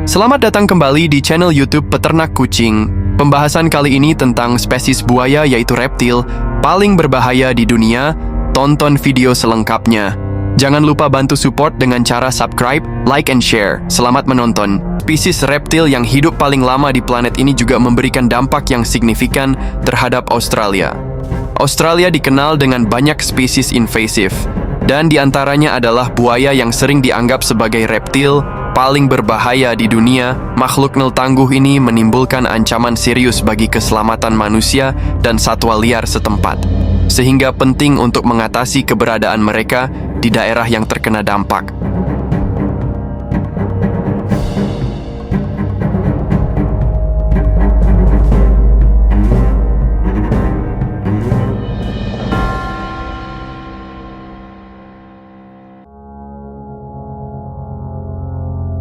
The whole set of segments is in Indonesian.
Selamat datang kembali di channel YouTube Peternak Kucing. Pembahasan kali ini tentang spesies buaya yaitu reptil paling berbahaya di dunia. Tonton video selengkapnya. Jangan lupa bantu support dengan cara subscribe, like, and share. Selamat menonton. Spesies reptil yang hidup paling lama di planet ini juga memberikan dampak yang signifikan terhadap Australia. Australia dikenal dengan banyak spesies invasif, dan diantaranya adalah buaya yang sering dianggap sebagai reptil paling berbahaya di dunia. Makhluk nil tangguh ini menimbulkan ancaman serius bagi keselamatan manusia dan satwa liar setempat, sehingga penting untuk mengatasi keberadaan mereka di daerah yang terkena dampak.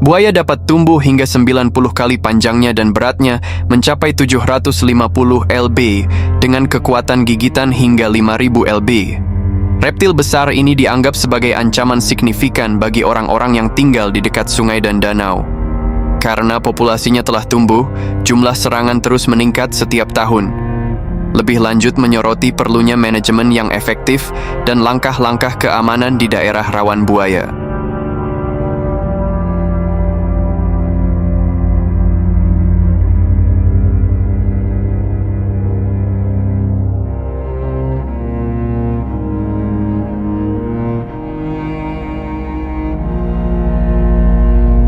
Buaya dapat tumbuh hingga 90 kali panjangnya dan beratnya mencapai 750 lb dengan kekuatan gigitan hingga 5000 lb. Reptil besar ini dianggap sebagai ancaman signifikan bagi orang-orang yang tinggal di dekat sungai dan danau. Karena populasinya telah tumbuh, jumlah serangan terus meningkat setiap tahun. Lebih lanjut menyoroti perlunya manajemen yang efektif dan langkah-langkah keamanan di daerah rawan buaya.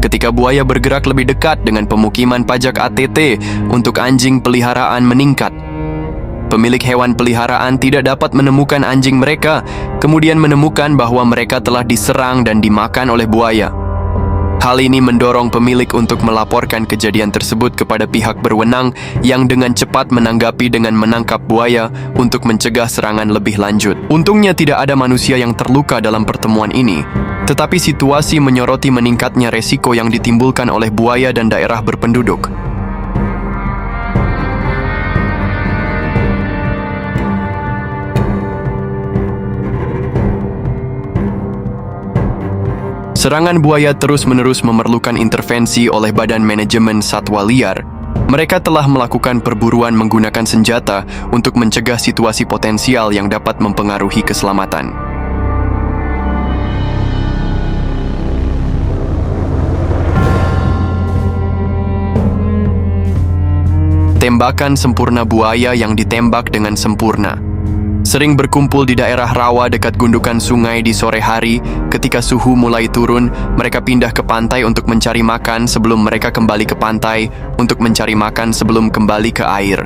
Ketika buaya bergerak lebih dekat dengan pemukiman pajak ATT untuk anjing peliharaan meningkat. Pemilik hewan peliharaan tidak dapat menemukan anjing mereka, kemudian menemukan bahwa mereka telah diserang dan dimakan oleh buaya. Hal ini mendorong pemilik untuk melaporkan kejadian tersebut kepada pihak berwenang yang dengan cepat menanggapi dengan menangkap buaya untuk mencegah serangan lebih lanjut. Untungnya tidak ada manusia yang terluka dalam pertemuan ini, tetapi situasi menyoroti meningkatnya resiko yang ditimbulkan oleh buaya dan daerah berpenduduk. Serangan buaya terus-menerus memerlukan intervensi oleh Badan Manajemen Satwa Liar. Mereka telah melakukan perburuan menggunakan senjata untuk mencegah situasi potensial yang dapat mempengaruhi keselamatan. Tembakan sempurna buaya yang ditembak dengan sempurna. Sering berkumpul di daerah rawa dekat gundukan sungai di sore hari. Ketika suhu mulai turun, mereka pindah ke pantai untuk mencari makan sebelum mereka kembali ke pantai untuk mencari makan sebelum kembali ke air.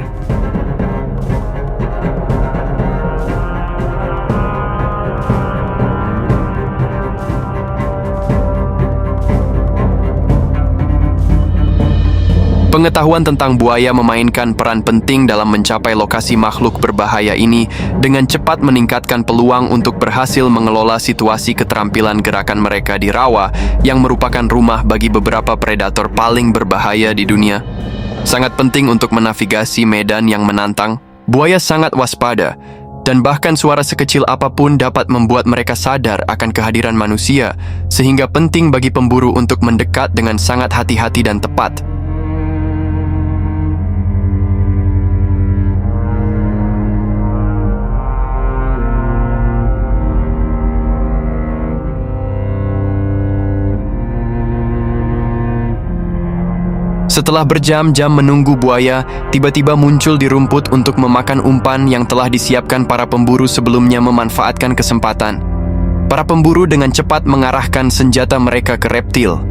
Pengetahuan tentang buaya memainkan peran penting dalam mencapai lokasi makhluk berbahaya ini dengan cepat meningkatkan peluang untuk berhasil mengelola situasi keterampilan gerakan mereka di rawa yang merupakan rumah bagi beberapa predator paling berbahaya di dunia. Sangat penting untuk menavigasi medan yang menantang. Buaya sangat waspada, dan bahkan suara sekecil apapun dapat membuat mereka sadar akan kehadiran manusia, sehingga penting bagi pemburu untuk mendekat dengan sangat hati-hati dan tepat. Setelah berjam-jam menunggu buaya, tiba-tiba muncul di rumput untuk memakan umpan yang telah disiapkan para pemburu sebelumnya. Memanfaatkan kesempatan, para pemburu dengan cepat mengarahkan senjata mereka ke reptil.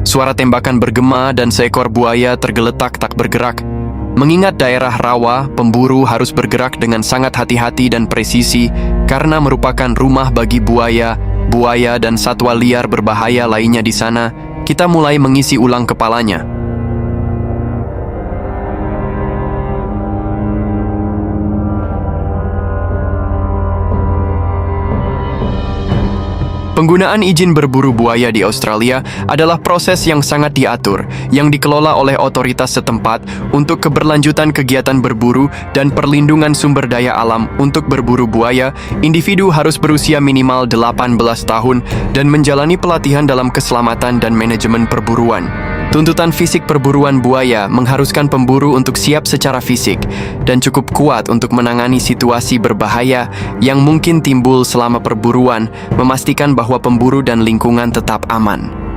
Suara tembakan bergema dan seekor buaya tergeletak tak bergerak. Mengingat daerah rawa, pemburu harus bergerak dengan sangat hati-hati dan presisi karena merupakan rumah bagi buaya dan satwa liar berbahaya lainnya di sana. Kita mulai mengisi ulang kepalanya. Penggunaan izin berburu buaya di Australia adalah proses yang sangat diatur, yang dikelola oleh otoritas setempat untuk keberlanjutan kegiatan berburu dan perlindungan sumber daya alam. Untuk berburu buaya, individu harus berusia minimal 18 tahun dan menjalani pelatihan dalam keselamatan dan manajemen perburuan. Tuntutan fisik perburuan buaya mengharuskan pemburu untuk siap secara fisik dan cukup kuat untuk menangani situasi berbahaya yang mungkin timbul selama perburuan, memastikan bahwa pemburu dan lingkungan tetap aman.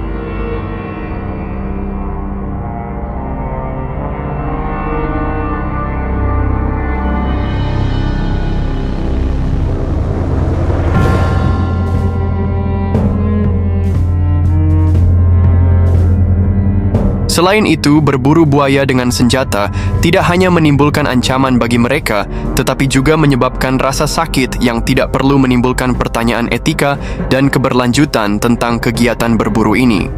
Selain itu, berburu buaya dengan senjata tidak hanya menimbulkan ancaman bagi mereka, tetapi juga menyebabkan rasa sakit yang tidak perlu menimbulkan pertanyaan etika dan keberlanjutan tentang kegiatan berburu ini.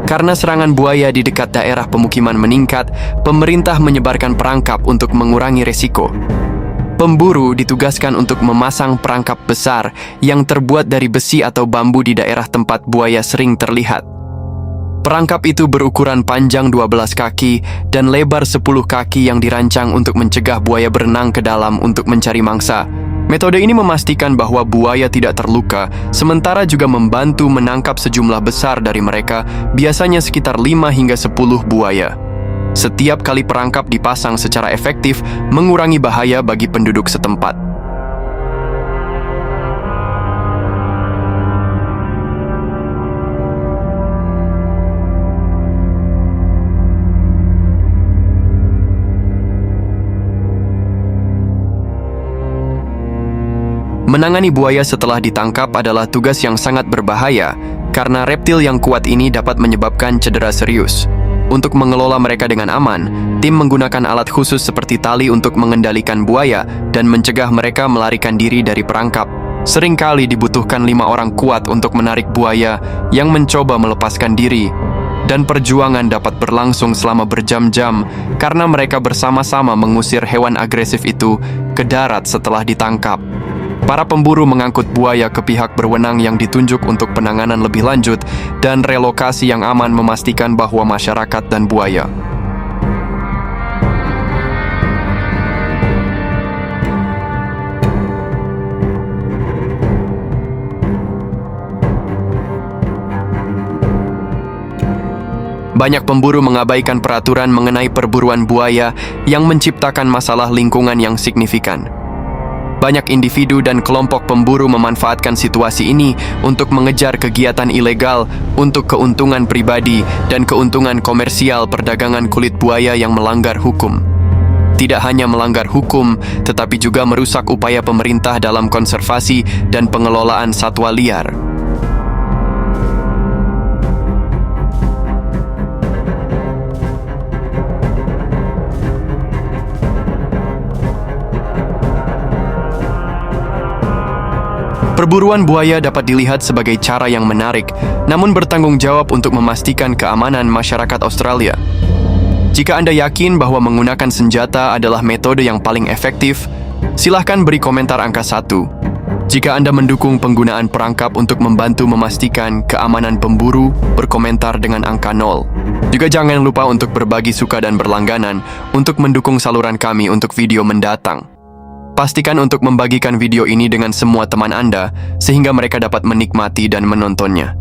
Karena serangan buaya di dekat daerah pemukiman meningkat, pemerintah menyebarkan perangkap untuk mengurangi resiko. Pemburu ditugaskan untuk memasang perangkap besar yang terbuat dari besi atau bambu di daerah tempat buaya sering terlihat. Perangkap itu berukuran panjang 12 kaki dan lebar 10 kaki yang dirancang untuk mencegah buaya berenang ke dalam untuk mencari mangsa. Metode ini memastikan bahwa buaya tidak terluka, sementara juga membantu menangkap sejumlah besar dari mereka, biasanya sekitar 5 hingga 10 buaya. Setiap kali perangkap dipasang secara efektif, mengurangi bahaya bagi penduduk setempat. Menangani buaya setelah ditangkap adalah tugas yang sangat berbahaya karena reptil yang kuat ini dapat menyebabkan cedera serius. Untuk mengelola mereka dengan aman, tim menggunakan alat khusus seperti tali untuk mengendalikan buaya dan mencegah mereka melarikan diri dari perangkap. Seringkali dibutuhkan 5 orang kuat untuk menarik buaya yang mencoba melepaskan diri, dan perjuangan dapat berlangsung selama berjam-jam karena mereka bersama-sama mengusir hewan agresif itu ke darat setelah ditangkap. Para pemburu mengangkut buaya ke pihak berwenang yang ditunjuk untuk penanganan lebih lanjut dan relokasi yang aman memastikan bahwa masyarakat dan buaya. Banyak pemburu mengabaikan peraturan mengenai perburuan buaya yang menciptakan masalah lingkungan yang signifikan. Banyak individu dan kelompok pemburu memanfaatkan situasi ini untuk mengejar kegiatan ilegal untuk keuntungan pribadi dan keuntungan komersial perdagangan kulit buaya yang melanggar hukum. Tidak hanya melanggar hukum, tetapi juga merusak upaya pemerintah dalam konservasi dan pengelolaan satwa liar. Perburuan buaya dapat dilihat sebagai cara yang menarik, namun bertanggung jawab untuk memastikan keamanan masyarakat Australia. Jika Anda yakin bahwa menggunakan senjata adalah metode yang paling efektif, silahkan beri komentar angka 1. Jika Anda mendukung penggunaan perangkap untuk membantu memastikan keamanan pemburu, berkomentar dengan angka 0. Juga jangan lupa untuk berbagi suka dan berlangganan untuk mendukung saluran kami untuk video mendatang. Pastikan untuk membagikan video ini dengan semua teman Anda, sehingga mereka dapat menikmati dan menontonnya.